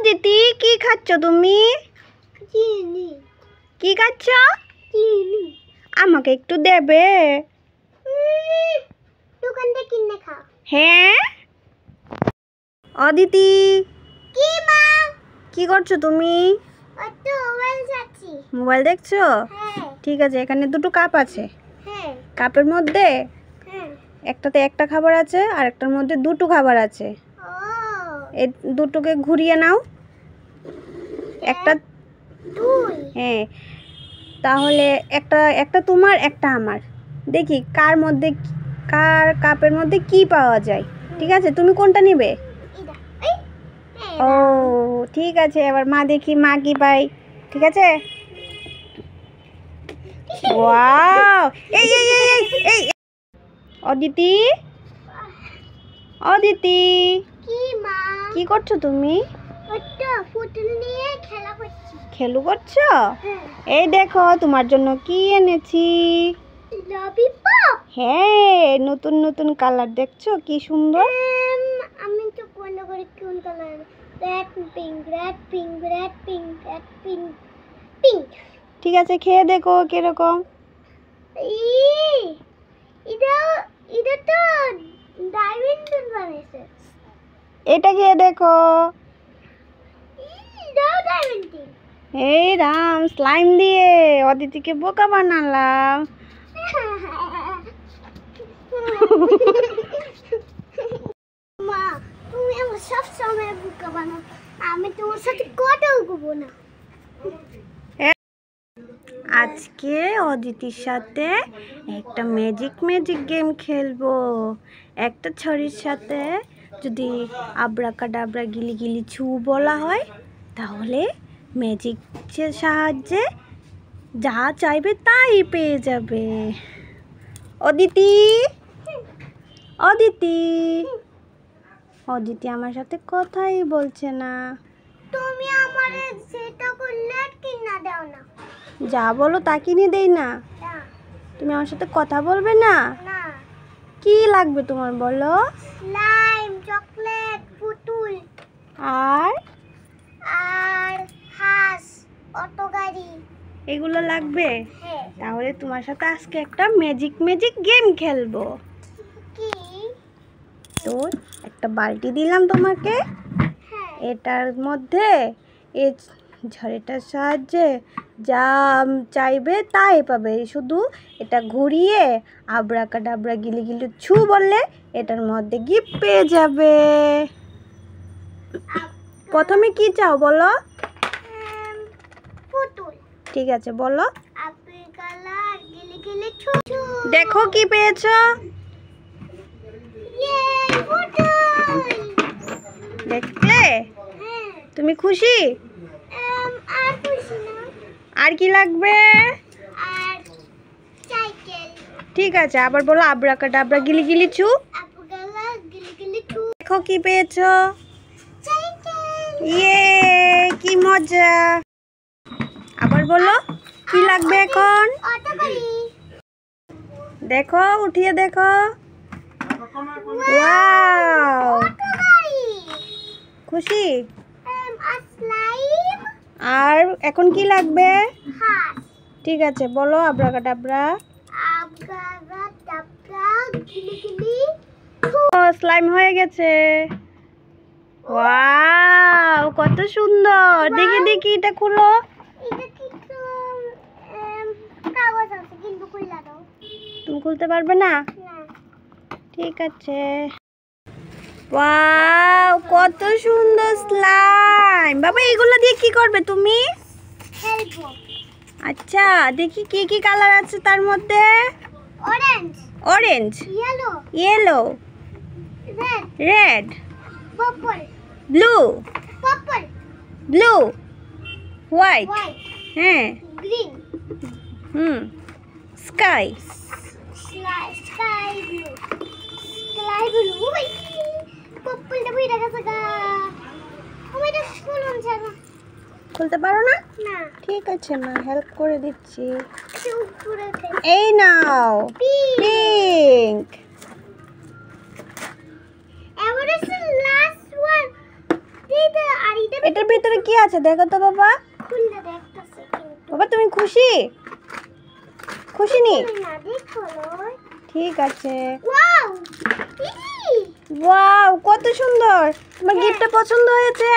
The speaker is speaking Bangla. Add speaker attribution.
Speaker 1: দিতি কি খাচ্ছ তুমি?
Speaker 2: চিনি।
Speaker 1: কি খাচ্ছ?
Speaker 2: চিনি।
Speaker 1: আমাকে একটু দেবে?
Speaker 2: দোকান থেকে কিনে খাও।
Speaker 1: হ্যাঁ। অদিতি
Speaker 2: কি মা?
Speaker 1: কি করছো তুমি?
Speaker 2: ওই তো মোবাইল চাচ্ছি।
Speaker 1: মোবাইল দেখছো?
Speaker 2: হ্যাঁ।
Speaker 1: ঠিক আছে, এখানে দুটো কাপ আছে।
Speaker 2: হ্যাঁ।
Speaker 1: কাপের মধ্যে
Speaker 2: হ্যাঁ।
Speaker 1: একটাতে একটা খাবার আছে আর একটার মধ্যে দুটো খাবার আছে।
Speaker 2: ও।
Speaker 1: এই দুটোকে ঘুরিয়ে নাও। একটা
Speaker 2: দুই।
Speaker 1: হ্যাঁ, তাহলে একটা একটা তোমার একটা আমার। দেখি কার মধ্যে কার কাপের মধ্যে কি পাওয়া যায়। ঠিক আছে, তুমি কোনটা নিবে?
Speaker 2: এটা। এই।
Speaker 1: ও ঠিক আছে, এবার মা দেখি মা কি পাই। ঠিক আছে। ওয়াও! এই এই এই এই এই অদিতি, অদিতি
Speaker 2: কি মা?
Speaker 1: কি করছো তুমি?
Speaker 2: ওই তো পুতুল নিয়ে খেলা করছি।
Speaker 1: খেলু করছো?
Speaker 2: হ্যাঁ।
Speaker 1: এই দেখো তোমার জন্য কি এনেছি।
Speaker 2: ললিপপ।
Speaker 1: হ্যাঁ, নতুন নতুন কালার দেখছো কি সুন্দর।
Speaker 2: আমি তো কোন করে কোন colour? Red pink, red pink, red pink, red pink, pink.
Speaker 1: ঠিক আছে, খেয়ে দেখো কিরকম।
Speaker 2: এটা এটা তো ডায়মন্ড বানাইছে।
Speaker 1: এটা খেয়ে দেখো।
Speaker 2: এটাও ডায়মন্ড।
Speaker 1: এই রাম, স্লাইম দিয়ে অদিতিকে বোকা বানালাম।
Speaker 2: মা, তুমি আমার সব সময় বোকা বানাও। আমি তোমার সাথে কথাও বলবো না।
Speaker 1: আজকে অদিতির সাথে একটা ম্যাজিক গেম খেলবো। একটা ছড়ির সাথে যদি আবরাকাডাবরা গিলি গিলি ছু বলা হয়, তাহলে ম্যাজিকের সাহায্যে যা চাইবে তাই পেয়ে যাবে। অদিতি, অদিতি, অদিতি আমার সাথে কথাই বলছে না।
Speaker 2: তুমি আমারে সেটা করলে কিনা দাও না।
Speaker 1: যা বলো তা কিনে দেই না।
Speaker 2: না।
Speaker 1: তুমি আমার সাথে কথা বলবে না?
Speaker 2: না।
Speaker 1: কি লাগবে তোমার বলো?
Speaker 2: স্লাইম, চকলেট, পুতুল
Speaker 1: আর
Speaker 2: আর হাঁস, অটো গাড়ি।
Speaker 1: এগুলো লাগবে?
Speaker 2: হ্যাঁ।
Speaker 1: তাহলে তোমার সাথে আজকে একটা ম্যাজিক গেম খেলবো।
Speaker 2: কি?
Speaker 1: তো একটা বালতি দিলাম তোমাকে।
Speaker 2: হ্যাঁ।
Speaker 1: এটার মধ্যে এই ঝাড়িটার সাহায্যে যা চাইবে তাই পাবে। শুধু এটা ঘুরিয়ে আবরাকাডাবরা গিলি গিলি ছু বললে এটার মধ্যে গিফট পেয়ে যাবে। প্রথমে কি চাও বলো?
Speaker 2: পুতুল।
Speaker 1: ঠিক আছে, বলো।
Speaker 2: আপেল কালার গিলি গিলি ছু ছু।
Speaker 1: দেখো কি পেয়েছো।
Speaker 2: ইয়ে, পুতুল।
Speaker 1: দেখলে?
Speaker 2: হ্যাঁ।
Speaker 1: তুমি খুশি?
Speaker 2: আর খুশি না।
Speaker 1: আর কি লাগবে?
Speaker 2: আর সাইকেল।
Speaker 1: ঠিক আছে, আবার বলো আবরাকাডাবরা গিলি গিলি ছু।
Speaker 2: আপেল কালার গিলি গিলি ছু।
Speaker 1: দেখো কি পেয়েছো।
Speaker 2: সাইকেল।
Speaker 1: ইয়ে, কি মজা। আবার বলো কি লাগবে এখন।
Speaker 2: অটো গাড়ি।
Speaker 1: দেখো, উঠিয়ে দেখো। ওয়াও,
Speaker 2: অটো গাড়ি।
Speaker 1: খুশি?
Speaker 2: আর স্লাইম।
Speaker 1: আর এখন কি লাগবে?
Speaker 2: হাঁস।
Speaker 1: ঠিক আছে, বলো আবরাকাডাবরা।
Speaker 2: আবরাকাডাবরা গিলি গিলি
Speaker 1: ও, স্লাইম হয়ে গেছে। ওয়াও, কত সুন্দর। দেখি দেখি এটা খুলো।
Speaker 2: এটা কিছু কাগজ আছে কিন্তু খুলে দাও।
Speaker 1: তুমি খুলতে পারবে না?
Speaker 2: না।
Speaker 1: ঠিক আছে। ওয়াও, কত সুন্দর স্লাইম। বাবা, এগুলো দিয়ে কি করবে তুমি?
Speaker 2: খেলবো।
Speaker 1: আচ্ছা, দেখি কি কি কালার আছে তার মধ্যে।
Speaker 2: Orange,
Speaker 1: orange,
Speaker 2: yellow,
Speaker 1: yellow,
Speaker 2: red,
Speaker 1: red,
Speaker 2: purple,
Speaker 1: blue,
Speaker 2: purple,
Speaker 1: blue, white,
Speaker 2: white,
Speaker 1: হ্যাঁ,
Speaker 2: green,
Speaker 1: sky,
Speaker 2: sky blue, sky blue. পার্পলটা বই দেখা যাগা। আমি এটা খুলুন ছাড়া।
Speaker 1: খুলতে পারো না?
Speaker 2: না।
Speaker 1: ঠিক আছে, মা হেল্প করে দিচ্ছি।
Speaker 2: উপরে উঠে।
Speaker 1: এই নাও, পিঙ্ক।
Speaker 2: এবার লাস্ট ওয়ান। দিদা আর এটা
Speaker 1: এটার ভিতরে কি আছে দেখো তো বাবা।
Speaker 2: খুললে দেখতেছে কিন্তু
Speaker 1: বাবা তুমি খুশি? খুশি নি?
Speaker 2: না দেখো লয়।
Speaker 1: ঠিক আছে।
Speaker 2: ওয়াও
Speaker 1: ওয়াও কত সুন্দর। তোমার গিফটটা পছন্দ হয়েছে?